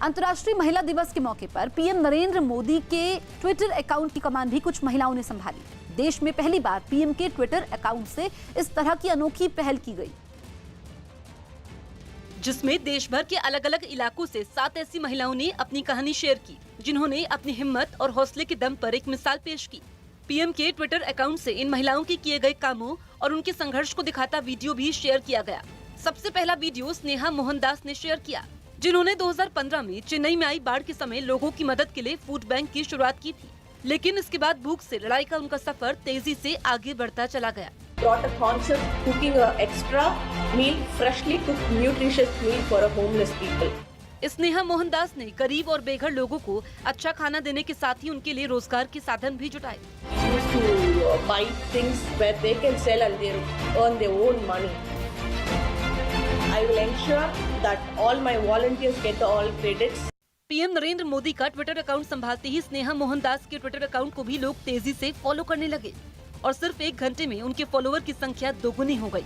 अंतर्राष्ट्रीय महिला दिवस के मौके पर पीएम नरेंद्र मोदी के ट्विटर अकाउंट की कमान भी कुछ महिलाओं ने संभाली। देश में पहली बार पीएम के ट्विटर अकाउंट से इस तरह की अनोखी पहल की गई, जिसमें देश भर के अलग अलग इलाकों से 7 ऐसी महिलाओं ने अपनी कहानी शेयर की, जिन्होंने अपनी हिम्मत और हौसले के दम पर एक मिसाल पेश की। पीएम के ट्विटर अकाउंट से इन महिलाओं के किए गए कामों और उनके संघर्ष को दिखाता वीडियो भी शेयर किया गया। सबसे पहला वीडियो स्नेहा मोहनदास ने शेयर किया, जिन्होंने 2015 में चेन्नई में आई बाढ़ के समय लोगों की मदद के लिए फूड बैंक की शुरुआत की थी, लेकिन इसके बाद भूख से लड़ाई का उनका सफर तेजी से आगे बढ़ता चला गया। Brought a concept cooking a extra meal, freshly cooked nutritious meal for a homeless people. Sneha Mohandas ने गरीब और बेघर लोगों को अच्छा खाना देने के साथ ही उनके लिए रोजगार के साधन भी जुटाए। Used to buy things where they can sell and they earn their own money. I will ensure that all my volunteers get all credits. PM Narendra Modi का ट्विटर अकाउंट संभालते ही स्नेहा मोहनदास के ट्विटर अकाउंट को भी लोग तेजी से फॉलो करने लगे और सिर्फ 1 घंटे में उनके फॉलोवर की संख्या दोगुनी हो गई।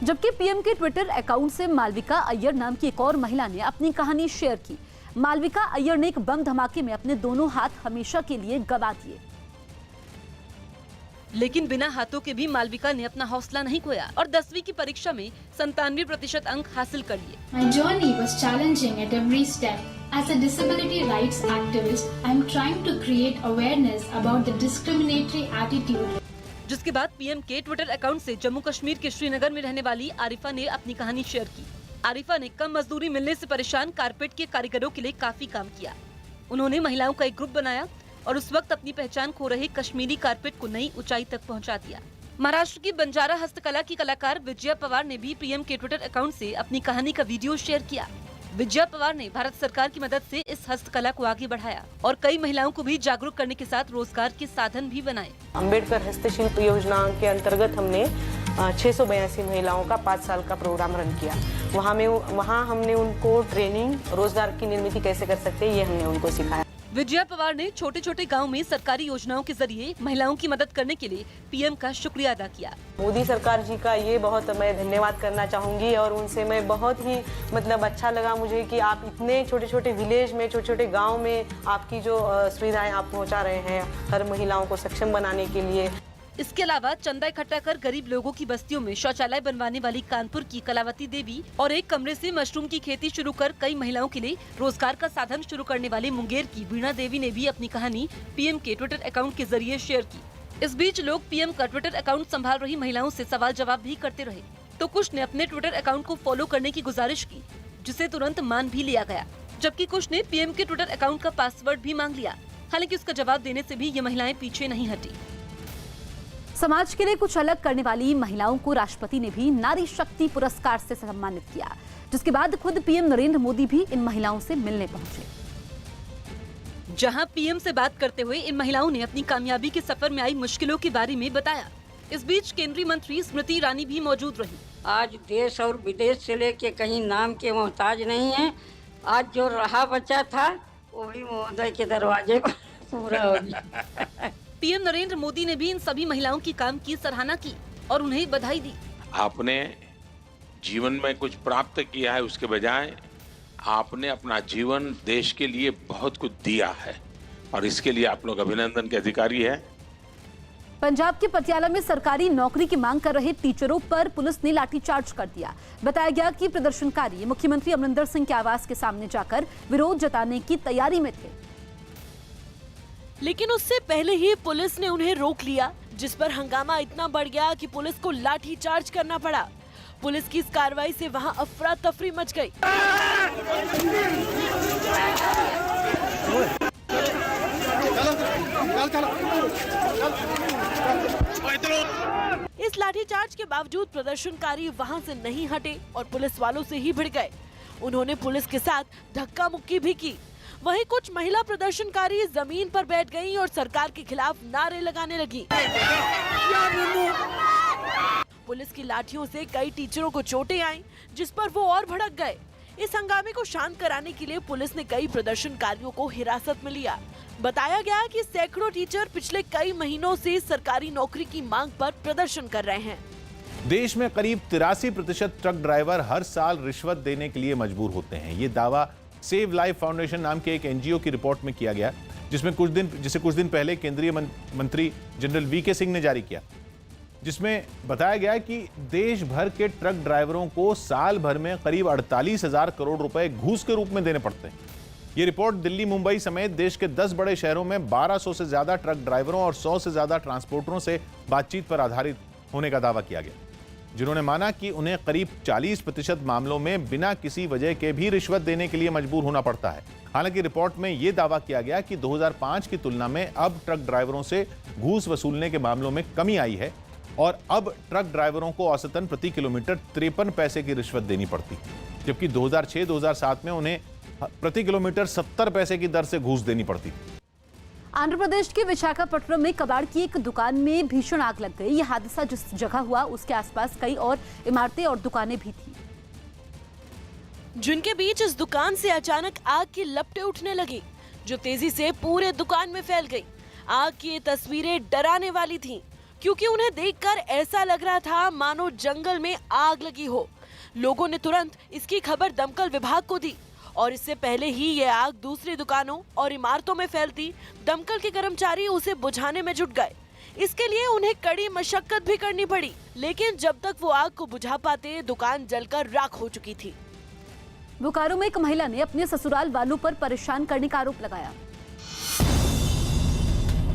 जबकि पीएम के ट्विटर अकाउंट से मालविका अय्यर नाम की एक और महिला ने अपनी कहानी शेयर की। मालविका अय्यर ने एक बम धमाके में अपने दोनों हाथ हमेशा के लिए गंवा दिए, लेकिन बिना हाथों के भी मालविका ने अपना हौसला नहीं खोया और 10वीं की परीक्षा में 97% अंक हासिल कर लिए। My journey was challenging at every step. As a disability rights activist, I am trying to create awareness about the discriminatory attitude. जिसके बाद पीएम के ट्विटर अकाउंट से जम्मू कश्मीर के श्रीनगर में रहने वाली आरिफा ने अपनी कहानी शेयर की। आरिफा ने कम मजदूरी मिलने से परेशान कारपेट के कारीगरों के लिए काफी काम किया। उन्होंने महिलाओं का एक ग्रुप बनाया और उस वक्त अपनी पहचान खो रहे कश्मीरी कारपेट को नई ऊंचाई तक पहुंचा दिया। महाराष्ट्र की बंजारा हस्तकला की कलाकार विजया पवार ने भी पीएम के ट्विटर अकाउंट से अपनी कहानी का वीडियो शेयर किया। विजया पवार ने भारत सरकार की मदद से इस हस्तकला को आगे बढ़ाया और कई महिलाओं को भी जागरूक करने के साथ रोजगार के साधन भी बनाए। अम्बेडकर हस्तशिल्प योजना के अंतर्गत हमने 682 महिलाओं का 5 साल का प्रोग्राम रन किया। वहाँ हमने उनको ट्रेनिंग, रोजगार की निर्मित कैसे कर सकते हैं, ये हमने उनको सिखाया। विजया पवार ने छोटे छोटे गांव में सरकारी योजनाओं के जरिए महिलाओं की मदद करने के लिए पीएम का शुक्रिया अदा किया। मोदी सरकार जी का ये बहुत मैं धन्यवाद करना चाहूँगी और उनसे मैं बहुत ही अच्छा लगा मुझे कि आप इतने छोटे छोटे विलेज में, छोटे छोटे गाँव में आपकी जो सुविधाएं आप पहुँचा रहे हैं हर महिलाओं को सक्षम बनाने के लिए। इसके अलावा चंदा इकट्ठा कर गरीब लोगों की बस्तियों में शौचालय बनवाने वाली कानपुर की कलावती देवी और एक कमरे से मशरूम की खेती शुरू कर कई महिलाओं के लिए रोजगार का साधन शुरू करने वाली मुंगेर की वीणा देवी ने भी अपनी कहानी पीएम के ट्विटर अकाउंट के जरिए शेयर की। इस बीच लोग पीएम का ट्विटर अकाउंट संभाल रही महिलाओं से सवाल जवाब भी करते रहे, तो कुछ ने अपने ट्विटर अकाउंट को फॉलो करने की गुजारिश की, जिसे तुरंत मान भी लिया गया, जबकि कुछ ने पीएम के ट्विटर अकाउंट का पासवर्ड भी मांग लिया। हालांकि उसका जवाब देने से भी ये महिलाएं पीछे नहीं हटी। समाज के लिए कुछ अलग करने वाली महिलाओं को राष्ट्रपति ने भी नारी शक्ति पुरस्कार से सम्मानित किया, जिसके बाद खुद पीएम नरेंद्र मोदी भी इन महिलाओं से मिलने पहुंचे। जहां पीएम से बात करते हुए इन महिलाओं ने अपनी कामयाबी के सफर में आई मुश्किलों के बारे में बताया। इस बीच केंद्रीय मंत्री स्मृति ईरानी भी मौजूद रही। आज देश और विदेश से लेके कहीं नाम के मोहताज नहीं है। आज जो रहा बचा था वो भी महोदय के दरवाजे पर पूरा हो गया। पीएम नरेंद्र मोदी ने भी इन सभी महिलाओं की काम की सराहना की और उन्हें बधाई दी। आपने जीवन में कुछ प्राप्त किया है, उसके बजाय आपने अपना जीवन देश के लिए बहुत कुछ दिया है और इसके लिए आप लोग अभिनंदन के अधिकारी हैं। पंजाब के पटियाला में सरकारी नौकरी की मांग कर रहे टीचरों पर पुलिस ने लाठीचार्ज कर दिया। बताया गया कि प्रदर्शनकारी मुख्यमंत्री अमरिंदर सिंह के आवास के सामने जाकर विरोध जताने की तैयारी में थे, लेकिन उससे पहले ही पुलिस ने उन्हें रोक लिया, जिस पर हंगामा इतना बढ़ गया कि पुलिस को लाठी चार्ज करना पड़ा। पुलिस की इस कार्रवाई से वहां अफरा तफरी मच गई। इस लाठीचार्ज के बावजूद प्रदर्शनकारी वहां से नहीं हटे और पुलिस वालों से ही भिड़ गए। उन्होंने पुलिस के साथ धक्का मुक्की भी की। वहीं कुछ महिला प्रदर्शनकारी जमीन पर बैठ गईं और सरकार के खिलाफ नारे लगाने लगी। पुलिस की लाठियों से कई टीचरों को चोटें आईं, जिस पर वो और भड़क गए। इस हंगामे को शांत कराने के लिए पुलिस ने कई प्रदर्शनकारियों को हिरासत में लिया। बताया गया कि सैकड़ों टीचर पिछले कई महीनों से सरकारी नौकरी की मांग पर प्रदर्शन कर रहे हैं। देश में करीब 83% ट्रक ड्राइवर हर साल रिश्वत देने के लिए मजबूर होते हैं। ये दावा सेव लाइफ फाउंडेशन नाम के एक एनजीओ की रिपोर्ट में किया गया, जिसे कुछ दिन पहले केंद्रीय मंत्री जनरल वीके सिंह ने जारी किया, जिसमें बताया गया है कि देश भर के ट्रक ड्राइवरों को साल भर में करीब 48,000 करोड़ रुपए घूस के रूप में देने पड़ते हैं। ये रिपोर्ट दिल्ली, मुंबई समेत देश के 10 बड़े शहरों में 1200 से ज्यादा ट्रक ड्राइवरों और 100 से ज्यादा ट्रांसपोर्टरों से बातचीत पर आधारित होने का दावा किया गया, जिन्होंने माना कि उन्हें करीब 40% मामलों में बिना किसी वजह के भी रिश्वत देने के लिए मजबूर होना पड़ता है। हालांकि रिपोर्ट में यह दावा किया गया कि 2005 की तुलना में अब ट्रक ड्राइवरों से घूस वसूलने के मामलों में कमी आई है और अब ट्रक ड्राइवरों को औसतन प्रति किलोमीटर 53 पैसे की रिश्वत देनी पड़ती, जबकि 2006-2007 में उन्हें प्रति किलोमीटर 70 पैसे की दर से घूस देनी पड़ती। आंध्र प्रदेश के विशाखापट्टनम में कबाड़ की एक दुकान में भीषण आग लग गई। यह हादसा जिस जगह हुआ उसके आसपास कई और इमारतें और दुकानें भी थी, जिनके बीच इस दुकान से अचानक आग की लपटें उठने लगी, जो तेजी से पूरे दुकान में फैल गई। आग की ये तस्वीरें डराने वाली थीं, क्योंकि उन्हें देखकर ऐसा लग रहा था मानो जंगल में आग लगी हो। लोगों ने तुरंत इसकी खबर दमकल विभाग को दी और इससे पहले ही ये आग दूसरी दुकानों और इमारतों में फैलती, दमकल के कर्मचारी उसे बुझाने में जुट गए। इसके लिए उन्हें कड़ी मशक्कत भी करनी पड़ी, लेकिन जब तक वो आग को बुझा पाते, दुकान जलकर राख हो चुकी थी। बोकारो में एक महिला ने अपने ससुराल वालों पर परेशान करने का आरोप लगाया।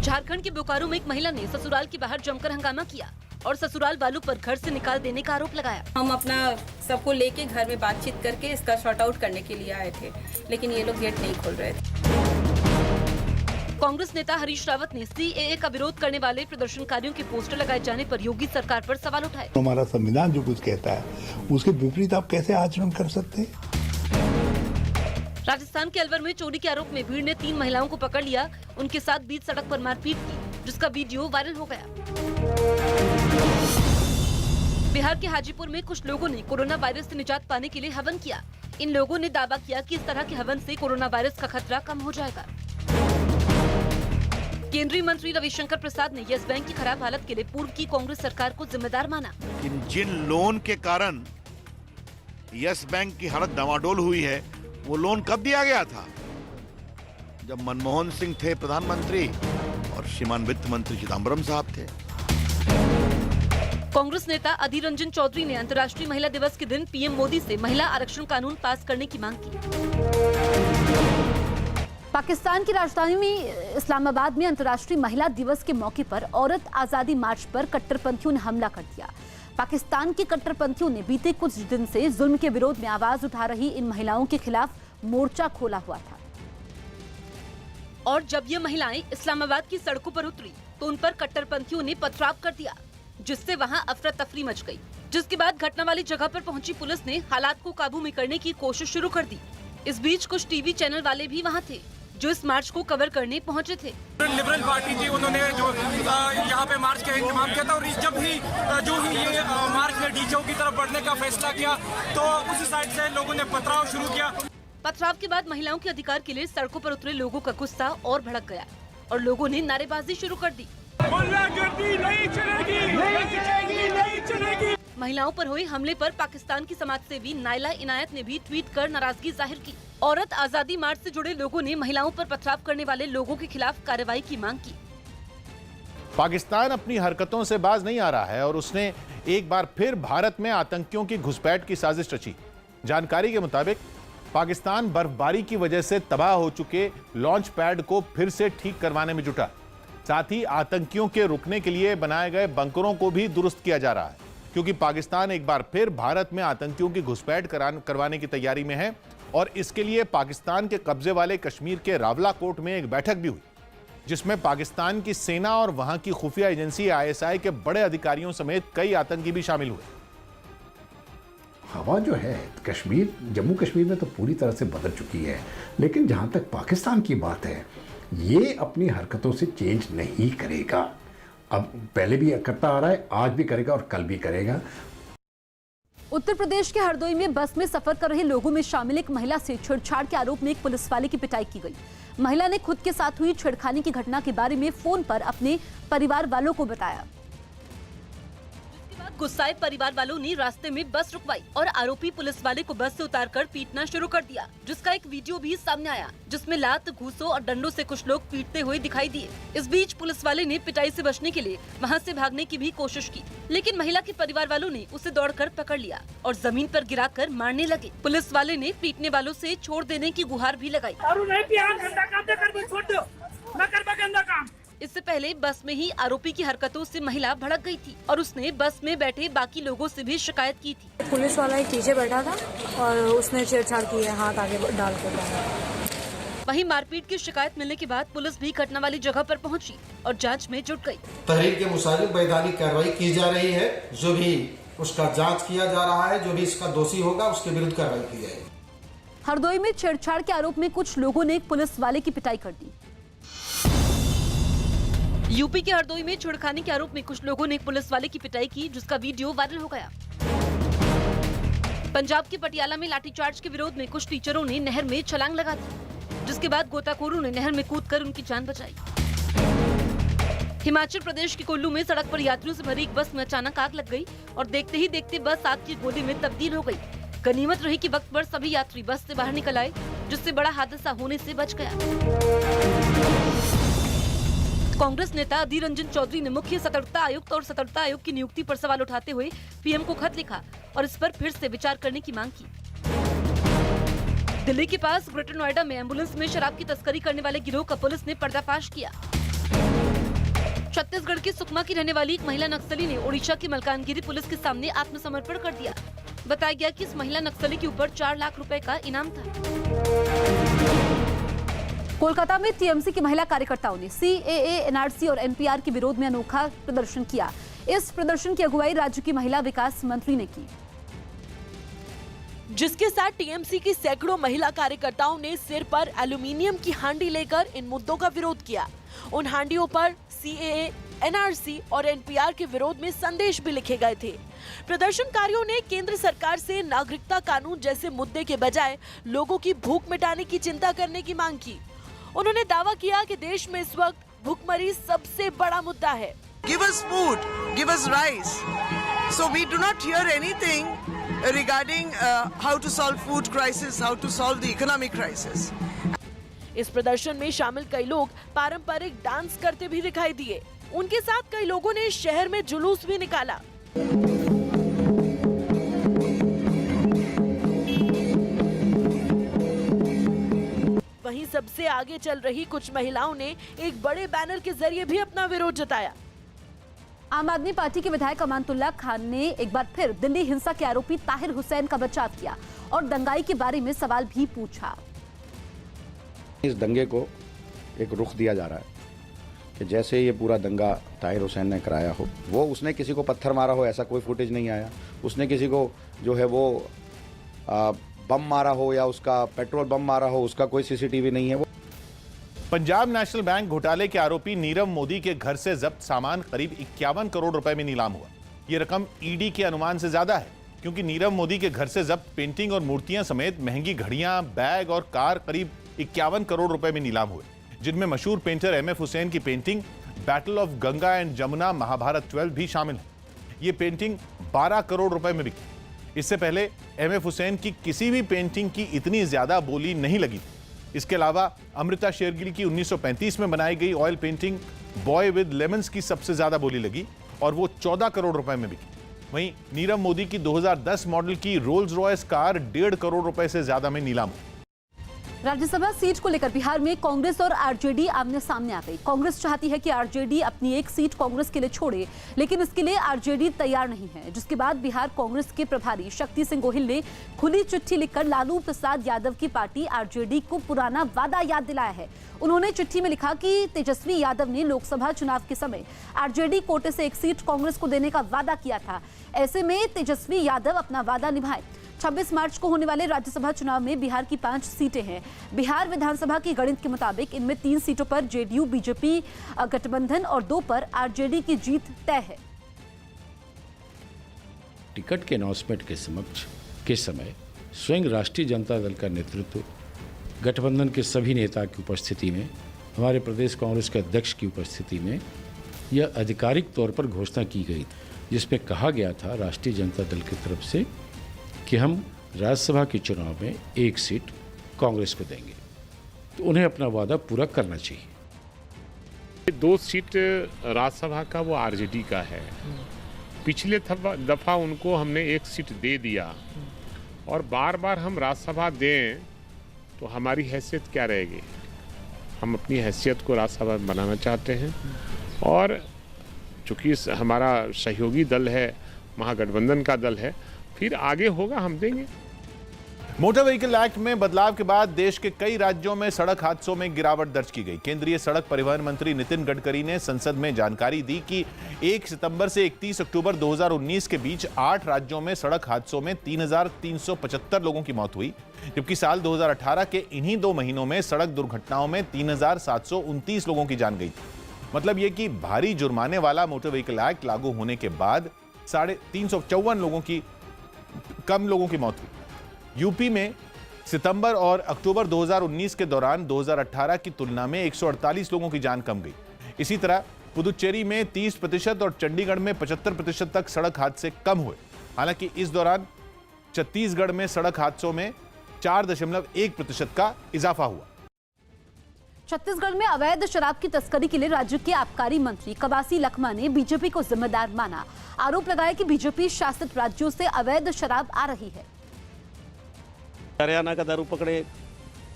झारखंड के बोकारो में एक महिला ने ससुराल के बाहर जमकर हंगामा किया और ससुराल वालों पर घर से निकाल देने का आरोप लगाया। हम अपना सबको लेके घर में बातचीत करके इसका शॉर्ट आउट करने के लिए आए थे, लेकिन ये लोग गेट नहीं खोल रहे थे। कांग्रेस नेता हरीश रावत ने सीएए का विरोध करने वाले प्रदर्शनकारियों के पोस्टर लगाए जाने पर योगी सरकार पर सवाल उठाए। हमारा संविधान जो कुछ कहता है उसके विपरीत आप कैसे आचरण कर सकते हैं? राजस्थान के अलवर में चोरी के आरोप में भीड़ ने 3 महिलाओं को पकड़ लिया। उनके साथ बीच सड़क पर मारपीट की, जिसका वीडियो वायरल हो गया। बिहार के हाजीपुर में कुछ लोगों ने कोरोना वायरस से निजात पाने के लिए हवन किया। इन लोगों ने दावा किया कि इस तरह के हवन से कोरोना वायरस का खतरा कम हो जाएगा। केंद्रीय मंत्री रविशंकर प्रसाद ने यस बैंक की खराब हालत के लिए पूर्व की कांग्रेस सरकार को जिम्मेदार माना। जिन लोन के कारण यस बैंक की हालत डामाडोल हुई है, वो लोन कब दिया गया था? जब मनमोहन सिंह थे प्रधानमंत्री और श्रीमान वित्त मंत्री चिदम्बरम साहब थे। कांग्रेस नेता अधीर रंजन चौधरी ने अंतर्राष्ट्रीय महिला दिवस के दिन पीएम मोदी से महिला आरक्षण कानून पास करने की मांग की। पाकिस्तान की राजधानी में इस्लामाबाद में अंतर्राष्ट्रीय महिला दिवस के मौके पर औरत आजादी मार्च पर कट्टरपंथियों ने हमला कर दिया। पाकिस्तान के कट्टरपंथियों ने बीते कुछ दिन से जुल्म के विरोध में आवाज उठा रही इन महिलाओं के खिलाफ मोर्चा खोला हुआ था। और जब ये महिलाएं इस्लामाबाद की सड़कों पर उतरी तो उन पर कट्टरपंथियों ने पथराव कर दिया, जिससे वहां अफरा तफरी मच गई। जिसके बाद घटना वाली जगह पर पहुंची पुलिस ने हालात को काबू में करने की कोशिश शुरू कर दी। इस बीच कुछ टीवी चैनल वाले भी वहां थे जो इस मार्च को कवर करने पहुंचे थे। लिबरल पार्टी थी, उन्होंने जो यहाँ पे मार्च का इंतजाम किया था और जब ही जो ही ये मार्च ने डी चौक की तरफ बढ़ने का फैसला किया तो उसी साइड से लोगों ने पथराव शुरू किया। पथराव के बाद महिलाओं के अधिकार के लिए सड़कों पर उतरे लोगों का गुस्सा और भड़क गया और लोगों ने नारेबाजी शुरू कर दी। नहीं चलेगी, नहीं चलेगी, नहीं चलेगी। महिलाओं पर हुए हमले पर पाकिस्तान की समाजसेवी नाइला इनायत ने भी ट्वीट कर नाराजगी जाहिर की। औरत आजादी मार्च से जुड़े लोगों ने महिलाओं पर पथराव करने वाले लोगों के खिलाफ कार्रवाई की मांग की। पाकिस्तान अपनी हरकतों से बाज नहीं आ रहा है और उसने एक बार फिर भारत में आतंकियों की घुसपैठ की साजिश रची। जानकारी के मुताबिक पाकिस्तान बर्फबारी की वजह से तबाह हो चुके लॉन्च पैड को फिर से ठीक करवाने में जुटा। साथ ही आतंकियों के रुकने के लिए बनाए गए बंकरों को भी दुरुस्त किया जा रहा है, क्योंकि पाकिस्तान एक बार फिर भारत में आतंकियों की घुसपैठ करवाने की तैयारी में है। और इसके लिए पाकिस्तान के कब्जे वाले कश्मीर के रावलाकोट में एक बैठक भी हुई, जिसमें पाकिस्तान की सेना और वहां की खुफिया एजेंसी ISI के बड़े अधिकारियों समेत कई आतंकी भी शामिल हुए। हवा जो है कश्मीर, जम्मू कश्मीर में तो पूरी तरह से बदल चुकी है, लेकिन जहां तक पाकिस्तान की बात है, ये अपनी हरकतों से चेंज नहीं करेगा। अब पहले भी करता आ रहा है, आज भी करेगा और कल भी करेगा। उत्तर प्रदेश के हरदोई में बस में सफर कर रहे लोगों में शामिल एक महिला से छेड़छाड़ के आरोप में एक पुलिस वाले की पिटाई की गई। महिला ने खुद के साथ हुई छेड़खानी की घटना के बारे में फोन पर अपने परिवार वालों को बताया। जिसके बाद गुस्साए परिवार वालों ने रास्ते में बस रुकवाई और आरोपी पुलिस वाले को बस से उतारकर पीटना शुरू कर दिया, जिसका एक वीडियो भी सामने आया, जिसमें लात, घूसों और डंडों से कुछ लोग पीटते हुए दिखाई दिए। इस बीच पुलिस वाले ने पिटाई से बचने के लिए वहां से भागने की भी कोशिश की, लेकिन महिला के परिवार वालों ने उसे दौड़कर पकड़ लिया और जमीन पर गिराकर मारने लगे। पुलिस वाले ने पीटने वालों से छोड़ देने की गुहार भी लगाई। इससे पहले बस में ही आरोपी की हरकतों से महिला भड़क गई थी और उसने बस में बैठे बाकी लोगों से भी शिकायत की थी। पुलिस वाला एक पीछे बैठा था और उसने छेड़छाड़ की है, हाथ आगे डाल कर। वहीं मारपीट की शिकायत मिलने के बाद पुलिस भी घटना वाली जगह पर पहुंची और जांच में जुट गई। तहरीर के मुताबिक वैधानिक कार्रवाई की जा रही है, जो भी उसका जांच किया जा रहा है, जो भी इसका दोषी होगा उसके विरुद्ध कार्रवाई की जाएगी। हरदोई में छेड़छाड़ के आरोप में कुछ लोगों ने पुलिस वाले की पिटाई कर दी। यूपी के हरदोई में छेड़खानी के आरोप में कुछ लोगों ने पुलिस वाले की पिटाई की, जिसका वीडियो वायरल हो गया। पंजाब के पटियाला में लाठीचार्ज के विरोध में कुछ टीचरों ने नहर में छलांग लगा दी, जिसके बाद गोताखोरों ने नहर में कूदकर उनकी जान बचाई। हिमाचल प्रदेश के कुल्लू में सड़क पर यात्रियों से भरी एक बस में अचानक आग लग गई और देखते ही देखते बस आग की गोली में तब्दील हो गई। गनीमत रही कि वक्त पर सभी यात्री बस से बाहर निकल आए, जिससे बड़ा हादसा होने से बच गया। कांग्रेस नेता अधीर रंजन चौधरी ने मुख्य सतर्कता आयुक्त और सतर्कता आयोग की नियुक्ति पर सवाल उठाते हुए पीएम को खत लिखा और इस पर फिर से विचार करने की मांग की। दिल्ली के पास ग्रेटर नोएडा में एम्बुलेंस में शराब की तस्करी करने वाले गिरोह का पुलिस ने पर्दाफाश किया। छत्तीसगढ़ के सुकमा की रहने वाली एक महिला नक्सली ने ओडिशा की मलकानगिरी पुलिस के सामने आत्मसमर्पण कर दिया। बताया गया कि इस महिला नक्सली के ऊपर 4 लाख रुपए का इनाम था। कोलकाता में टीएमसी की महिला कार्यकर्ताओं ने सीएए, एनआरसी और एनपीआर के विरोध में अनोखा प्रदर्शन किया। इस प्रदर्शन की अगुवाई राज्य की महिला विकास मंत्री ने की, जिसके साथ टीएमसी की सैकड़ों महिला कार्यकर्ताओं ने सिर पर एल्यूमिनियम की हांडी लेकर इन मुद्दों का विरोध किया। उन हांडियों पर सीएए, एनआरसी और एनपीआर के विरोध में संदेश भी लिखे गए थे। प्रदर्शनकारियों ने केंद्र सरकार से नागरिकता कानून जैसे मुद्दे के बजाय लोगों की भूख मिटाने की चिंता करने की मांग की। उन्होंने दावा किया कि देश में इस वक्त भूखमरी सबसे बड़ा मुद्दा है। Give us food, give us rice. So we do not hear anything regarding how to solve food crisis, how to solve the economic crisis. इस प्रदर्शन में शामिल कई लोग पारंपरिक डांस करते भी दिखाई दिए। उनके साथ कई लोगों ने शहर में जुलूस भी निकाला। वहीं सबसे आगे चल रही कुछ महिलाओं ने एक बड़े बैनर के जरिए भी अपना विरोध जताया। आम आदमी पार्टी के विधायक अमानतुल्लाह खान ने एक बार फिर दिल्ली हिंसा के आरोपी ताहिर हुसैन का बचाव किया और दंगाई के बारे में सवाल भी पूछा। इस दंगे को एक रुख दिया जा रहा है कि जैसे ये पूरा दंगा ताहिर हुसैन ने कराया हो, वो उसने किसी को पत्थर मारा हो, ऐसा कोई फुटेज नहीं आया। उसने किसी को जो है वो बम मारा हो या उसका पेट्रोल बम मारा हो, उसका कोई सीसीटीवी नहीं है। वो पंजाब नेशनल बैंक घोटाले के आरोपी नीरव मोदी के घर से जब्त सामान करीब 51 करोड़ रुपए में नीलाम हुआ। ये रकम ईडी के अनुमान से ज्यादा है, क्योंकि नीरव मोदी के घर से जब्त पेंटिंग और मूर्तियां समेत महंगी घड़ियां, बैग और कार करीब 51 करोड़ रुपए में नीलाम हुए, जिनमें मशहूर पेंटर एमएफ हुसैन की painting Battle of Ganga and Jamuna Mahabharata 12 भी शामिल है। ये पेंटिंग 12 करोड़ रुपए में बिकी। इससे पहले एमएफ हुसैन की किसी भी पेंटिंग की इतनी ज्यादा बोली नहीं लगी थी। इसके अलावा अमृता शेरगिल की 1935 में बनाई गई oil painting boy with lemons की सबसे ज्यादा बोली लगी और वो 14 करोड़ रुपए में बिकी। वहीं नीरव मोदी की 2010 मॉडल की रोल्स रॉयस कार 1.5 करोड़ रुपए से ज्यादा में नीलाम हुई। राज्यसभा सीट को लेकर बिहार में कांग्रेस और आरजेडी आमने सामने आ गई। कांग्रेस चाहती है कि आरजेडी अपनी एक सीट कांग्रेस के लिए छोड़े, लेकिन इसके लिए आरजेडी तैयार नहीं है, जिसके बाद बिहार कांग्रेस के प्रभारी शक्ति सिंह गोहिल ने खुली चिट्ठी लिखकर लालू प्रसाद यादव की पार्टी आरजेडी को पुराना वादा याद दिलाया है। उन्होंने चिट्ठी में लिखा कि तेजस्वी यादव ने लोकसभा चुनाव के समय आरजेडी कोटे से एक सीट कांग्रेस को देने का वादा किया था। ऐसे में तेजस्वी यादव अपना वादा निभाए। 26 मार्च को होने वाले राज्यसभा चुनाव में बिहार की 5 सीटें हैं। बिहार विधानसभा की गणित के मुताबिक इनमें 3 सीटों पर जेडीयू बीजेपी गठबंधन और 2 पर आरजेडी की जीत तय है। टिकट के अनाउंसमेंट के समय स्वयं राष्ट्रीय जनता दल का नेतृत्व गठबंधन के सभी नेता की उपस्थिति में, हमारे प्रदेश कांग्रेस के अध्यक्ष की उपस्थिति में यह आधिकारिक तौर पर घोषणा की गई। जिसमें कहा गया था राष्ट्रीय जनता दल की तरफ से कि हम राज्यसभा के चुनाव में 1 सीट कांग्रेस को देंगे, तो उन्हें अपना वादा पूरा करना चाहिए। 2 सीट राज्यसभा का वो आरजेडी का है। पिछले दफ़ा उनको हमने 1 सीट दे दिया और बार बार हम राज्यसभा दें तो हमारी हैसियत क्या रहेगी। हम अपनी हैसियत को राज्यसभा बनाना चाहते हैं और चूँकि हमारा सहयोगी दल है, महागठबंधन का दल है, फिर आगे होगा हम देंगे। मोटर व्हीकल एक्ट में बदलाव के बाद देश के कई राज्यों में सड़क हादसों में गिरावट दर्ज की गई। केंद्रीय सड़क परिवहन मंत्री नितिन गडकरी ने संसद में जानकारी दी कि 1 सितंबर से 31 अक्टूबर 2019 के बीच 8 राज्यों में सड़क हादसों में 3,375 लोगों की मौत हुई, जबकि साल 2018 के इन्हीं 2 महीनों में सड़क दुर्घटनाओं में 3,729 लोगों की जान गई। मतलब यह कि भारी जुर्माने वाला मोटर व्हीकल एक्ट लागू होने के बाद 354 कम लोगों की मौत हुई। यूपी में सितंबर और अक्टूबर 2019 के दौरान 2018 की तुलना में 148 लोगों की जान कम गई। इसी तरह पुदुचेरी में 30% और चंडीगढ़ में 75% तक सड़क हादसे कम हुए। हालांकि इस दौरान छत्तीसगढ़ में सड़क हादसों में 4.1% का इजाफा हुआ। छत्तीसगढ़ में अवैध शराब की तस्करी के लिए राज्य के आबकारी मंत्री कवासी लखमा ने बीजेपी को जिम्मेदार माना। आरोप लगाया कि बीजेपी शासित राज्यों से अवैध शराब आ रही है। हरियाणा का दारू पकड़े,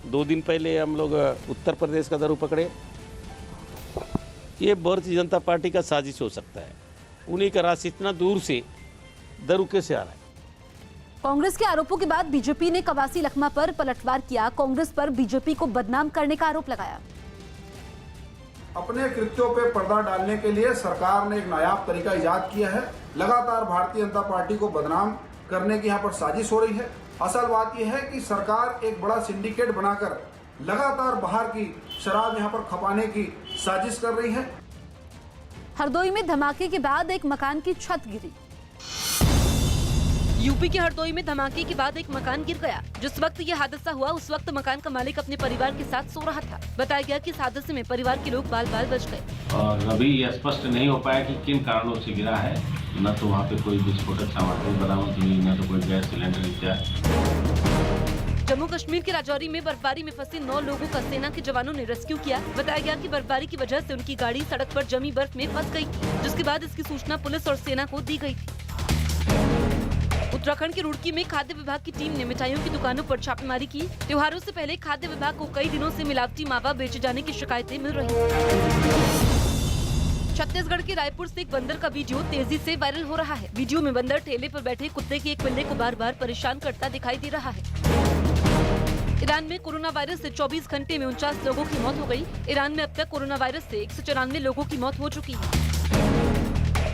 2 दिन पहले हम लोग उत्तर प्रदेश का दारू पकड़े। ये भारतीय जनता पार्टी का साजिश हो सकता है। उन्हीं का राशि इतना दूर से दारू कैसे आ रहा है। कांग्रेस के आरोपों के बाद बीजेपी ने कवासी लखमा पर पलटवार किया। कांग्रेस पर बीजेपी को बदनाम करने का आरोप लगाया। अपने कृत्यों पे पर्दा डालने के लिए सरकार ने एक नायाब तरीका इजाद किया है। लगातार भारतीय जनता पार्टी को बदनाम करने की यहाँ पर साजिश हो रही है। असल बात यह है कि सरकार एक बड़ा सिंडिकेट बनाकर लगातार बाहर की शराब यहाँ पर खपाने की साजिश कर रही है। हरदोई में धमाके के बाद एक मकान की छत गिरी। यूपी के हरदोई में धमाके के बाद एक मकान गिर गया। जिस वक्त ये हादसा हुआ उस वक्त मकान का मालिक अपने परिवार के साथ सो रहा था। बताया गया कि इस हादसे में परिवार के लोग बाल बाल बच गए और अभी यह स्पष्ट नहीं हो पाया कि किन कारणों से गिरा है। न तो वहाँ पे कोई विस्फोटक सामग्री बरामद हुई, न तो कोई गैस सिलेंडर इत्यादि। जम्मू कश्मीर के राजौरी में बर्फबारी में फंसे 9 लोगों का सेना के जवानों ने रेस्क्यू किया। बताया गया कि बर्फबारी की वजह से उनकी गाड़ी सड़क पर जमी बर्फ में फंस गई, जिसके बाद इसकी सूचना पुलिस और सेना को दी गई थी। उत्तराखंड के रुड़की में खाद्य विभाग की टीम ने मिठाइयों की दुकानों पर छापेमारी की। त्योहारों से पहले खाद्य विभाग को कई दिनों से मिलावटी मावा बेचे जाने की शिकायतें मिल रही हैं। छत्तीसगढ़ के रायपुर से एक बंदर का वीडियो तेजी से वायरल हो रहा है। वीडियो में बंदर ठेले पर बैठे कुत्ते के एक पिल्ले को बार बार परेशान करता दिखाई दे रहा है। ईरान में कोरोना वायरस से 24 घंटे में 49 लोगों की मौत हो गई। ईरान में अब तक कोरोना वायरस से 194 लोगों की मौत हो चुकी है।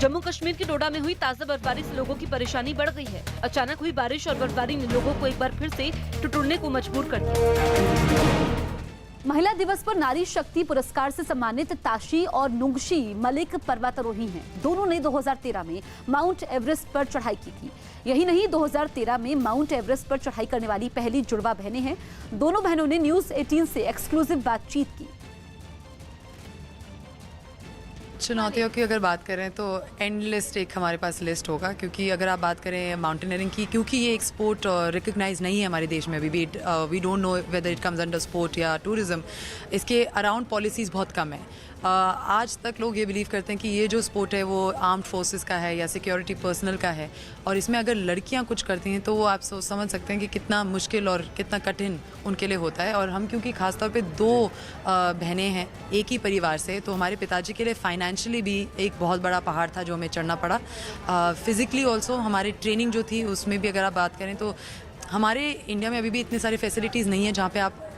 जम्मू कश्मीर के डोडा में हुई ताजा बर्फबारी से लोगों की परेशानी बढ़ गई है। अचानक हुई बारिश और बर्फबारी ने लोगों को एक बार फिर से ठिठुरने को मजबूर कर दिया। महिला दिवस पर नारी शक्ति पुरस्कार से सम्मानित ताशी और नुंगशी मलिक पर्वतारोही हैं। दोनों ने 2013 में माउंट एवरेस्ट पर चढ़ाई की थी। यही नहीं, 2013 में माउंट एवरेस्ट पर चढ़ाई करने वाली पहली जुड़वा बहनें हैं। दोनों बहनों ने न्यूज 18 से एक्सक्लूसिव बातचीत की। चुनौतियों की अगर बात करें तो एंडलेस एक हमारे पास लिस्ट होगा, क्योंकि अगर आप बात करें माउंटेनियरिंग की, क्योंकि ये एक स्पोर्ट रिकग्नाइज नहीं है हमारे देश में अभी भी, we don't know whether it comes under sport या टूरिज्म। इसके अराउंड पॉलिसीज़ बहुत कम है। आज तक लोग ये बिलीव करते हैं कि ये जो स्पोर्ट है वो आर्म्ड फोर्सेस का है या सिक्योरिटी पर्सनल का है, और इसमें अगर लड़कियां कुछ करती हैं तो वो आप समझ सकते हैं कि कितना मुश्किल और कितना कठिन उनके लिए होता है। और हम क्योंकि खासतौर पे 2 बहनें हैं एक ही परिवार से, तो हमारे पिताजी के लिए फाइनेंशियली भी एक बहुत बड़ा पहाड़ था जो हमें चढ़ना पड़ा। फिज़िकली ऑल्सो हमारी ट्रेनिंग जो थी उसमें भी अगर आप बात करें तो हमारे इंडिया में अभी भी इतनी सारी फैसिलिटीज़ नहीं है जहाँ पे आप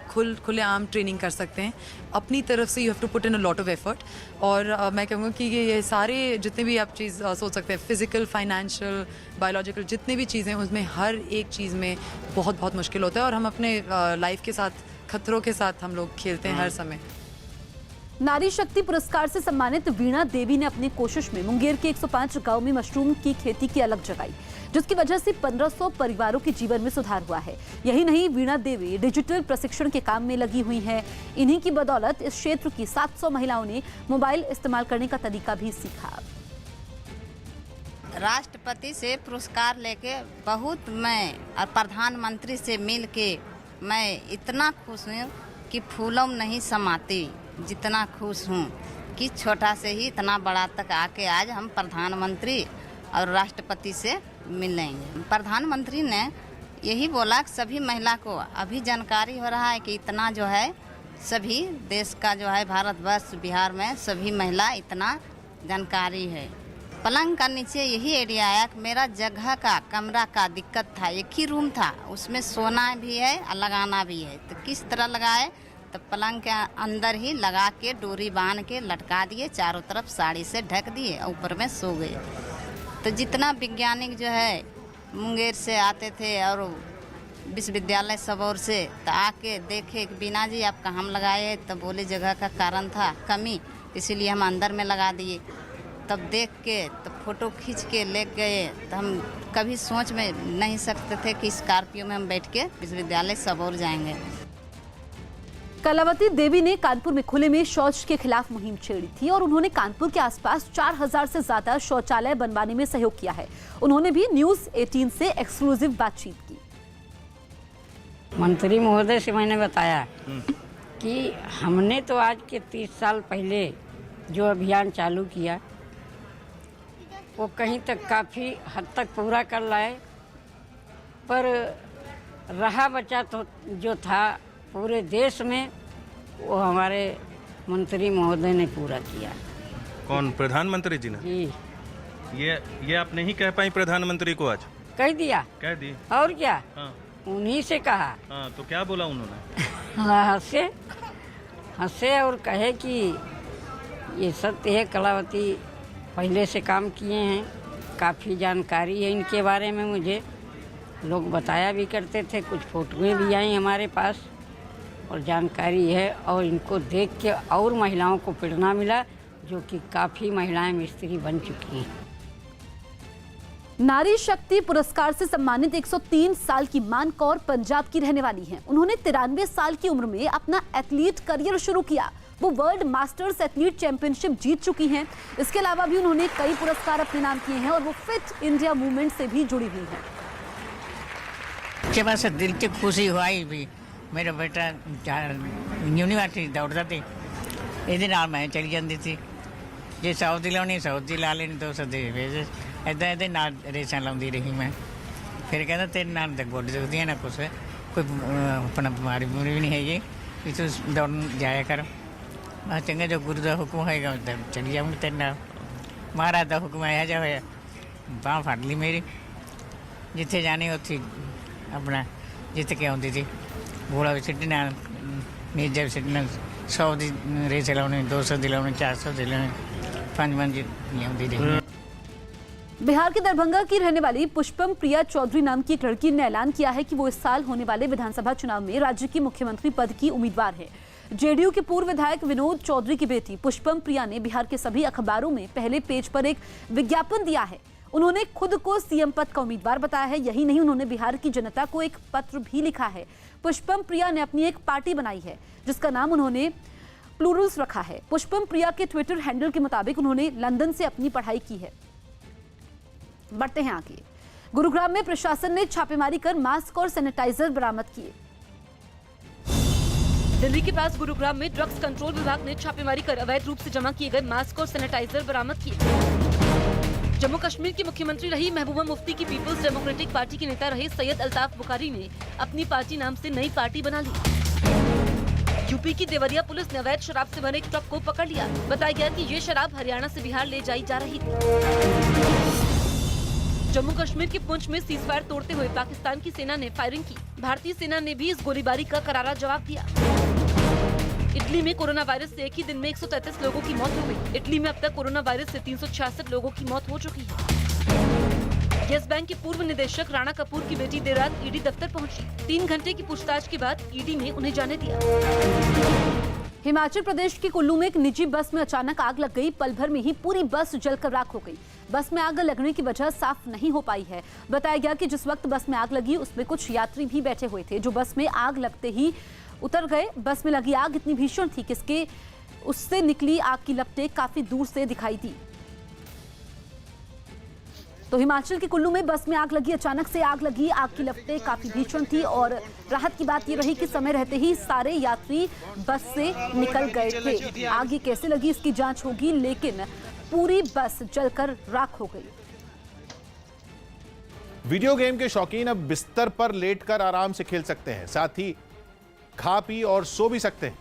खुलेआम ट्रेनिंग कर सकते हैं। अपनी तरफ से you have to put in a lot of effort. और मैं कहूँगा कि ये सारे जितने भी आप चीज़ सोच सकते हैं, फिजिकल, फाइनेंशियल, बायोलॉजिकल, जितने भी चीज़ें हैं उसमें हर एक चीज़ में बहुत बहुत मुश्किल होता है। और हम अपने लाइफ के साथ खतरों के साथ हम लोग खेलते हैं हर समय। नारी शक्ति पुरस्कार से सम्मानित वीणा देवी ने अपनी कोशिश में मुंगेर के 105 गांव में मशरूम की खेती की अलग जगाई, जिसकी वजह से 1500 परिवारों के जीवन में सुधार हुआ है। यही नहीं, वीणा देवी डिजिटल प्रशिक्षण के काम में लगी हुई हैं। इन्हीं की बदौलत इस क्षेत्र की 700 महिलाओं ने मोबाइल इस्तेमाल करने का तरीका भी सीखा। राष्ट्रपति से पुरस्कार लेके बहुत मैं और प्रधानमंत्री से मिल के मैं इतना खुश हूँ कि फूलों में नहीं समाती, जितना खुश हूँ कि छोटा से ही इतना बड़ा तक आके आज हम प्रधानमंत्री और राष्ट्रपति से मिलेंगे। प्रधानमंत्री ने यही बोला कि सभी महिला को अभी जानकारी हो रहा है कि इतना जो है सभी देश का जो है भारतवर्ष बिहार में सभी महिला इतना जानकारी है। पलंग का नीचे यही आइडिया आया कि मेरा जगह का कमरा का दिक्कत था, एक ही रूम था, उसमें सोना भी है और लगाना भी है, तो किस तरह लगाए, तो पलंग के अंदर ही लगा के डोरी बांध के लटका दिए, चारों तरफ साड़ी से ढक दिए, ऊपर में सो गए। तो जितना वैज्ञानिक जो है मुंगेर से आते थे और विश्वविद्यालय सबौर से, तो आके देखे कि बीना जी आप कहाँ लगाए, तो बोले जगह का कारण था कमी, इसीलिए हम अंदर में लगा दिए। तब देख के तो फोटो खींच के ले गए, तो हम कभी सोच में नहीं सकते थे कि स्कॉर्पियो में हम बैठ के विश्वविद्यालय सबौर जाएंगे। कलावती देवी ने कानपुर में खुले में शौच के खिलाफ मुहिम छेड़ी थी और उन्होंने कानपुर के आसपास 4000 से ज्यादा शौचालय बनवाने में सहयोग किया है। उन्होंने भी न्यूज 18 से एक्सक्लूसिव बातचीत की। मंत्री महोदय से मैंने बताया कि हमने तो आज के 30 साल पहले जो अभियान चालू किया वो कहीं तक काफ़ी हद तक पूरा कर लाए, पर रहा बचा तो जो था पूरे देश में वो हमारे मंत्री महोदय ने पूरा किया। कौन? प्रधानमंत्री जी ने? जी। ये आप नहीं कह पाई प्रधानमंत्री को आज? कह दिया। कह दी? और क्या? हाँ। उन्हीं से कहा। हाँ, तो क्या बोला उन्होंने? हंसे और कहे कि ये सत्य है, कलावती पहले से काम किए हैं, काफ़ी जानकारी है इनके बारे में, मुझे लोग बताया भी करते थे, कुछ फोटोएं भी आई हमारे पास और जानकारी है, और इनको देख के और महिलाओं को प्रेरणा मिला, जो कि काफ़ी महिलाएं मिस्त्री बन चुकी हैं। नारी शक्ति पुरस्कार से सम्मानित 103 साल की मान कौर पंजाब की रहने वाली हैं। उन्होंने 93 साल की उम्र में अपना एथलीट करियर शुरू किया। वो वर्ल्ड मास्टर्स एथलीट चैंपियनशिप जीत चुकी हैं। इसके अलावा भी उन्होंने कई पुरस्कार अपने नाम किए हैं और वो फिट इंडिया मूवमेंट से भी जुड़ी हुई हैं। के पास दिल की खुशी हुई भी, मेरा बेटा यूनिवर्सिटी दौड़ता थी, ये मैं चली जाती थी, जे सऊदी लानी सऊदी ला लेनी, 200 दे भेजे, इदा इदा ना रेसा लाती रही मैं। फिर कहता तेरे नाल तो गोड दुखती है ना कुछ, कोई अपना बीमारी भी नहीं है ये, तू दौड़ जाया कर। मैं चंगा जो गुरु का हुक्म होएगा चली जाऊँगी तेरे नाल। महाराज का हुक्म आया जा होया, बांह फट ली मेरी, जिथे जानी उत्थे अपना जित के आती थी, घोड़ा भी सिटना, नीजा भी सिटना, 100 की रेस लाने, 200 की लाने, 400 की लाने, 5 आती रही। बिहार के दरभंगा की रहने वाली पुष्पम प्रिया चौधरी नाम की एक लड़की ने ऐलान किया है कि वो इस साल होने वाले विधानसभा चुनाव में राज्य की मुख्यमंत्री पद की उम्मीदवार है। जेडीयू के पूर्व विधायक विनोद चौधरी की बेटी पुष्पम प्रिया ने बिहार के सभी अखबारों में पहले पेज पर एक विज्ञापन दिया है। उन्होंने खुद को सीएम पद का उम्मीदवार बताया है। यही नहीं, उन्होंने बिहार की जनता को एक पत्र भी लिखा है। पुष्पम प्रिया ने अपनी एक पार्टी बनाई है जिसका नाम उन्होंने प्लूरल्स रखा है। पुष्पम प्रिया के ट्विटर हैंडल के मुताबिक उन्होंने लंदन से अपनी पढ़ाई की है। बढ़ते हैं आगे। गुरुग्राम में प्रशासन ने छापेमारी कर मास्क और सैनिटाइजर बरामद किए। दिल्ली के पास गुरुग्राम में ड्रग्स कंट्रोल विभाग ने छापेमारी कर अवैध रूप से जमा किए गए मास्क और सैनिटाइजर बरामद किए। जम्मू कश्मीर की मुख्यमंत्री रही महबूबा मुफ्ती की पीपल्स डेमोक्रेटिक पार्टी के नेता रहे सैयद अल्ताफ बुखारी ने अपनी पार्टी नाम से नई पार्टी बना ली। यूपी की देवरिया पुलिस ने अवैध शराब से भरे एक ट्रक को पकड़ लिया। बताया गया कि ये शराब हरियाणा से बिहार ले जाई जा रही थी। जम्मू कश्मीर के पुंछ में सीजफायर तोड़ते हुए पाकिस्तान की सेना ने फायरिंग की। भारतीय सेना ने भी इस गोलीबारी का करारा जवाब दिया। इटली में कोरोना वायरस से एक ही दिन में 133 लोगों की मौत हो गई। इटली में अब तक कोरोना वायरस से 366 लोगों की मौत हो चुकी है। येस बैंक के पूर्व निदेशक राणा कपूर की बेटी देर रात ईडी दफ्तर पहुंची। 3 घंटे की पूछताछ के बाद ईडी ने उन्हें जाने दिया। हिमाचल प्रदेश के कुल्लू में एक निजी बस में अचानक आग लग गई। पल भर में ही पूरी बस जलकर राख हो गई। बस में आग लगने की वजह साफ नहीं हो पाई है। बताया गया कि जिस वक्त बस में आग लगी उसमें कुछ यात्री भी बैठे हुए थे जो बस में आग लगते ही उतर गए। बस में लगी आग इतनी भीषण थी कि उससे निकली आग की लपटें काफी दूर से दिखाई दी। तो हिमाचल के कुल्लू में बस में आग लगी। अचानक से आग लगी। आग की लपटें काफी भीषण थी और राहत की बात ये रही कि समय रहते ही सारे यात्री बस से निकल गए थे। आग ये कैसे लगी इसकी जांच होगी, लेकिन पूरी बस जलकर राख हो गई। वीडियो गेम के शौकीन अब बिस्तर पर लेटकर आराम से खेल सकते हैं, साथ ही खा पी और सो भी सकते हैं,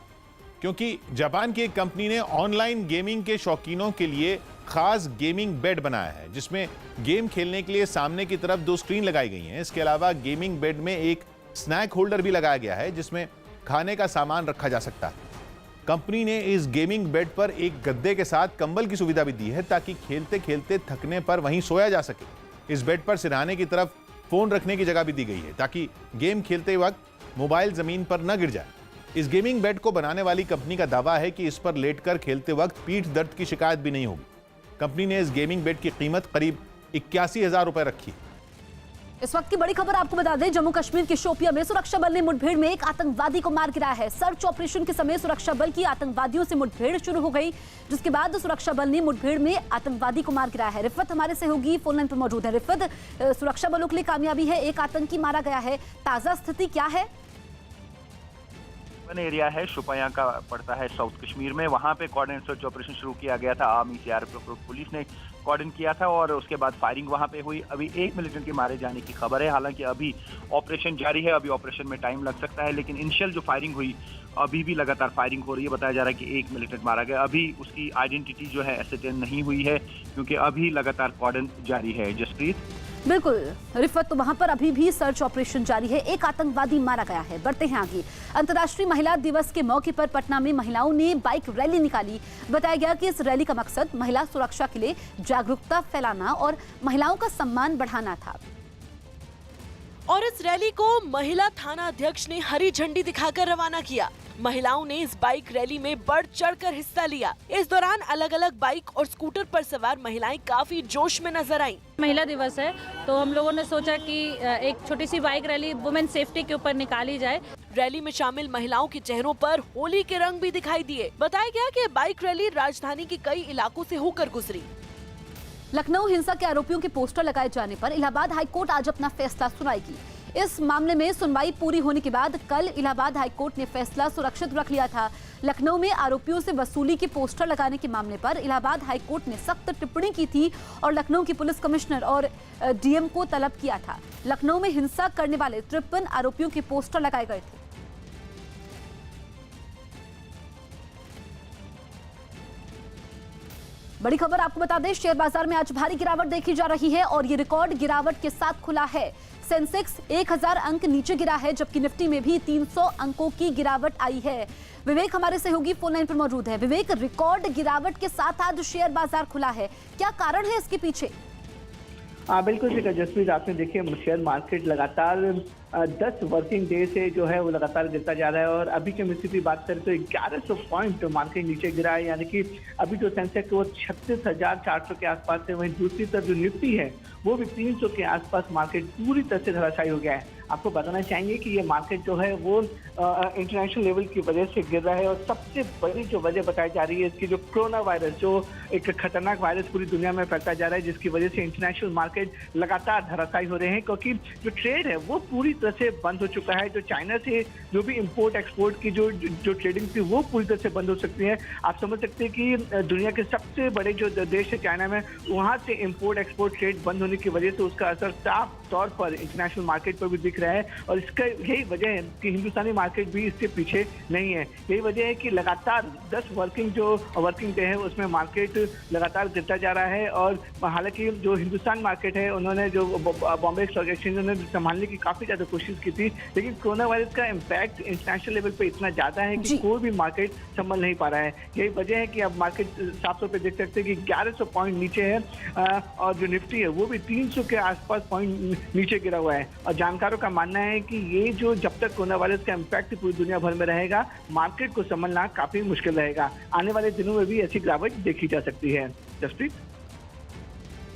क्योंकि जापान की एक कंपनी ने ऑनलाइन गेमिंग के शौकीनों के लिए खास गेमिंग बेड बनाया है, जिसमें गेम खेलने के लिए सामने की तरफ 2 स्क्रीन लगाई गई हैं। इसके अलावा गेमिंग बेड में एक स्नैक होल्डर भी लगाया गया है, जिसमें खाने का सामान रखा जा सकता है। कंपनी ने इस गेमिंग बेड पर एक गद्दे के साथ कंबल की सुविधा भी दी है, ताकि खेलते खेलते थकने पर वहीं सोया जा सके। इस बेड पर सिरहाने की तरफ फोन रखने की जगह भी दी गई है, ताकि गेम खेलते वक्त मोबाइल जमीन पर न गिर जाए। इस गेमिंग बेड को बनाने वाली कंपनी का दावा है कि इस पर लेटकर खेलते वक्त पीठ दर्द की शिकायत भी नहीं होगी। कंपनी ने इस गेमिंग बेड की कीमत करीब 81,000 रुपए रखी। इस वक्त की बड़ी खबर आपको बता दें, जम्मू कश्मीर के शोपिया में सुरक्षा बल ने मुठभेड़ में एक आतंकवादी को मार गिराया है। सर्च ऑपरेशन के समय सुरक्षा बल की आतंकवादियों से मुठभेड़ शुरू हो गई, जिसके बाद सुरक्षा बल ने मुठभेड़ में आतंकवादी को मार गिराया है। रिफत हमारे सहयोगी फोन लाइन पर मौजूद है। रिफत, सुरक्षा बलों के लिए कामयाबी है, एक आतंकी मारा गया है, ताजा स्थिति क्या है? एरिया है, शोपियां का पड़ता है साउथ कश्मीर में। वहां पे कोऑर्डिनेट सर्च ऑपरेशन शुरू किया गया था। आर्मी, सीआरपीएफ, पुलिस ने कोऑर्डिनेट किया था और उसके बाद फायरिंग वहां पे हुई। अभी एक मिलिटेंट के मारे जाने की खबर है। हालांकि अभी ऑपरेशन जारी है, अभी ऑपरेशन में टाइम लग सकता है, लेकिन इनिशियल जो फायरिंग हुई, अभी भी लगातार फायरिंग हो रही है। बताया जा रहा है कि एक मिलिटेंट मारा गया। अभी उसकी आइडेंटिटी जो है एसरटेन नहीं हुई है, क्योंकि अभी लगातार कोऑर्डिनेट जारी है। जसप्रीत। बिल्कुल रिफत, तो वहां पर अभी भी सर्च ऑपरेशन जारी है। एक आतंकवादी मारा गया है। बढ़ते हैं आगे। अंतर्राष्ट्रीय महिला दिवस के मौके पर पटना में महिलाओं ने बाइक रैली निकाली। बताया गया कि इस रैली का मकसद महिला सुरक्षा के लिए जागरूकता फैलाना और महिलाओं का सम्मान बढ़ाना था। और इस रैली को महिला थाना अध्यक्ष ने हरी झंडी दिखाकर रवाना किया। महिलाओं ने इस बाइक रैली में बढ़ चढ़कर हिस्सा लिया। इस दौरान अलग अलग बाइक और स्कूटर पर सवार महिलाएं काफी जोश में नजर आईं। महिला दिवस है तो हम लोगों ने सोचा कि एक छोटी सी बाइक रैली वुमेन सेफ्टी के ऊपर निकाली जाए। रैली में शामिल महिलाओं के चेहरों पर होली के रंग भी दिखाई दिए। बताया गया कि बाइक रैली राजधानी के कई इलाकों से होकर गुजरी। लखनऊ हिंसा के आरोपियों के पोस्टर लगाए जाने पर इलाहाबाद हाईकोर्ट आज अपना फैसला सुनाएगी। इस मामले में सुनवाई पूरी होने के बाद कल इलाहाबाद हाईकोर्ट ने फैसला सुरक्षित रख लिया था। लखनऊ में आरोपियों से वसूली के पोस्टर लगाने के मामले पर इलाहाबाद हाईकोर्ट ने सख्त टिप्पणी की थी और लखनऊ की पुलिस कमिश्नर और डीएम को तलब किया था। लखनऊ में हिंसा करने वाले 53 आरोपियों के पोस्टर लगाए गए थे। बड़ी खबर आपको बता दें, शेयर बाजार में आज भारी गिरावट देखी जा रही है और ये रिकॉर्ड गिरावट के साथ खुला है। सेंसेक्स 1000 अंक नीचे गिरा है, जबकि निफ्टी में भी 300 अंकों की गिरावट आई है। विवेक हमारे सहयोगी फोन लाइन पर मौजूद है। विवेक, रिकॉर्ड गिरावट के साथ आज शेयर बाजार खुला है, क्या कारण है इसके पीछे? बिल्कुल जसप्रीत, आपने देखिए शेयर मार्केट लगातार 10 वर्किंग डे से जो है वो लगातार गिरता जा रहा है और अभी की स्थिति की बात करें तो 1100 पॉइंट मार्केट नीचे गिरा है। यानी कि अभी जो सेंसेक्स वो 36,400 के आसपास है, वहीं दूसरी तरफ जो निफ्टी है वो भी 300 के आसपास मार्केट पूरी तरह से धराशायी हो गया है। आपको बताना चाहेंगे कि ये मार्केट जो है वो इंटरनेशनल लेवल की वजह से गिर रहा है और सबसे बड़ी जो वजह बताई जा रही है इसकी जो कोरोना वायरस, जो एक खतरनाक वायरस पूरी दुनिया में फैलता जा रहा है, जिसकी वजह से इंटरनेशनल मार्केट लगातार धराशायी हो रहे हैं, क्योंकि जो ट्रेड है वो पूरी तरह से बंद हो चुका है। जो चाइना से जो भी इंपोर्ट एक्सपोर्ट की जो ट्रेडिंग थी वो पूरी तरह से बंद हो सकती है। आप समझ सकते हैं कि दुनिया के सबसे बड़े जो देश है चाइना में, वहाँ से इंपोर्ट एक्सपोर्ट ट्रेड बंद होने की वजह से उसका असर साफ तौर पर इंटरनेशनल मार्केट पर भी दिख रहा है और इसका यही वजह है कि हिंदुस्तानी मार्केट भी इससे पीछे नहीं है। यही वजह है कि लगातार 10 वर्किंग डे है उसमें मार्केट लगातार गिरता जा रहा है और हालांकि जो हिंदुस्तान मार्केट है उन्होंने जो बॉम्बे स्टॉक एक्सचेंज ने संभालने की काफी ज्यादा कोशिश की थी, लेकिन कोरोना वायरस का इम्पैक्ट इंटरनेशनल लेवल पे इतना ज्यादा है कि कोई भी मार्केट संभल नहीं पा रहा है। यही वजह है कि अब मार्केट साफ तौर पर देख सकते हैं कि 1100 पॉइंट नीचे है और जो निफ्टी है वो भी 300 के आसपास पॉइंट नीचे गिरा हुआ है। और जानकारों का मानना है कि ये जो जब तक कोरोना वायरस का इम्पैक्ट पूरी दुनिया भर में रहेगा, मार्केट को संभलना काफी मुश्किल रहेगा। आने वाले दिनों में भी ऐसी गिरावट देखी जा सकती है। जसप्रीत।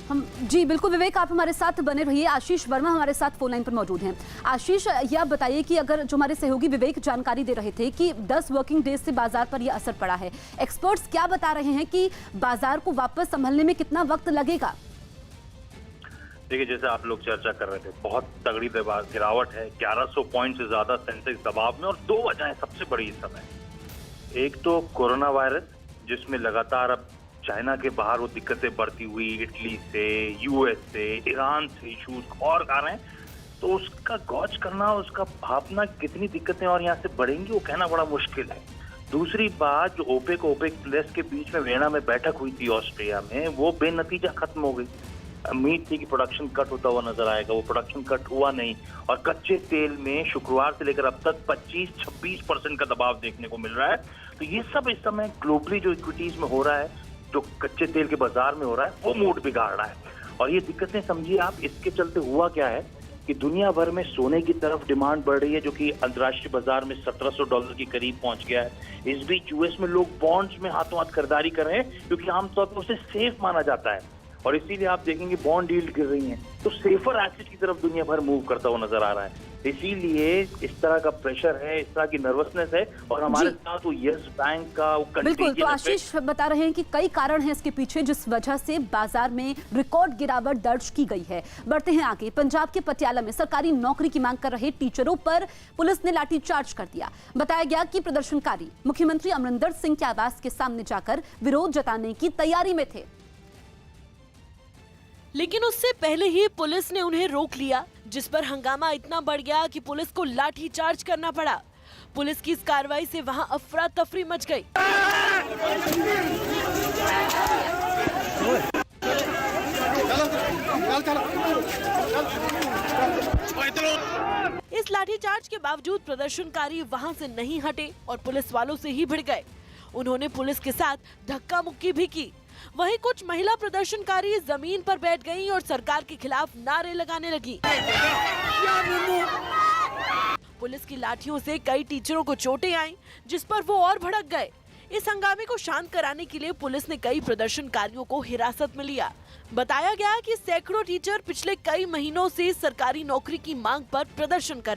हम जी बिल्कुल विवेक, आप हमारे साथ बने रहिए। आशीष वर्मा हमारे साथ फोन लाइन पर मौजूद हैं। आशीष, ये आप बताइए कि अगर जो हमारे सहयोगी विवेक जानकारी दे रहे थे कि 10 वर्किंग डेज से बाजार पर यह असर पड़ा है, एक्सपर्ट्स क्या बता रहे हैं कि बाजार को वापस संभलने में कितना वक्त लगेगा? देखिए, जैसे आप लोग चर्चा कर रहे थे, बहुत तगड़ी गिरावट है, 1100 पॉइंट से ज्यादा सेंसेक्स दबाव में, और दो वजह सबसे बड़ी इस समय। एक तो कोरोना वायरस, जिसमें लगातार अब चाइना के बाहर वो दिक्कतें बढ़ती हुई, इटली से, यूएस से, ईरान से इशूज और आ रहे हैं, तो उसका गौच करना, उसका भापना कितनी दिक्कतें और यहाँ से बढ़ेंगी वो कहना बड़ा मुश्किल है। दूसरी बात, जो ओपेक प्लस के बीच में वियना में बैठक हुई थी ऑस्ट्रिया में, वो बेनतीजा खत्म हो गई। उम्मीद थी कि प्रोडक्शन कट होता हुआ नजर आएगा, वो प्रोडक्शन कट हुआ नहीं, और कच्चे तेल में शुक्रवार से लेकर अब तक 25-26% का दबाव देखने को मिल रहा है। तो ये सब इस समय ग्लोबली जो इक्विटीज में हो रहा है, जो कच्चे तेल के बाजार में हो रहा है, वो मूड बिगाड़ रहा है। और ये दिक्कतें समझिए आप, इसके चलते हुआ क्या है कि दुनिया भर में सोने की तरफ डिमांड बढ़ रही है, जो कि अंतर्राष्ट्रीय बाजार में $1700 के करीब पहुंच गया है। इस बीच यूएस में लोग बॉन्ड्स में हाथों हाथ खरीदारी कर रहे हैं, क्योंकि आमतौर पर उसे सेफ माना जाता है, और इसीलिए आप देखेंगे बॉन्ड यील्ड गिर रही हैं। तो सेफर एसेट की तरफ दुनिया भर मूव करता हुआ नजर आ रहा है। इसीलिए इस तरह का प्रेशर है, इस तरह की नर्वसनेस है, और हमारे साथ वो यस बैंक का वो बिल्कुल। तो आशीष बता रहे हैं कि कई कारण हैं इसके पीछे, जिस वजह से बाजार में रिकॉर्ड गिरावट दर्ज की गई है। बढ़ते हैं आगे। पंजाब के पटियाला में सरकारी नौकरी की मांग कर रहे टीचरों पर पुलिस ने लाठीचार्ज कर दिया। बताया गया कि प्रदर्शनकारी मुख्यमंत्री अमरिंदर सिंह के आवास के सामने जाकर विरोध जताने की तैयारी में थे, लेकिन उससे पहले ही पुलिस ने उन्हें रोक लिया, जिस पर हंगामा इतना बढ़ गया कि पुलिस को लाठी चार्ज करना पड़ा। पुलिस की इस कार्रवाई से वहां अफरा तफरी मच गई। इस लाठीचार्ज के बावजूद प्रदर्शनकारी वहां से नहीं हटे और पुलिस वालों से ही भिड़ गए। उन्होंने पुलिस के साथ धक्का मुक्की भी की। वहीं कुछ महिला प्रदर्शनकारी जमीन पर बैठ गईं और सरकार के खिलाफ नारे लगाने लगी। पुलिस की लाठियों से कई टीचरों को चोटें आईं, जिस पर वो और भड़क गए। इस हंगामे को शांत कराने के लिए पुलिस ने कई प्रदर्शनकारियों को हिरासत में लिया। बताया गया कि सैकड़ों टीचर पिछले कई महीनों से सरकारी नौकरी की मांग पर प्रदर्शन कर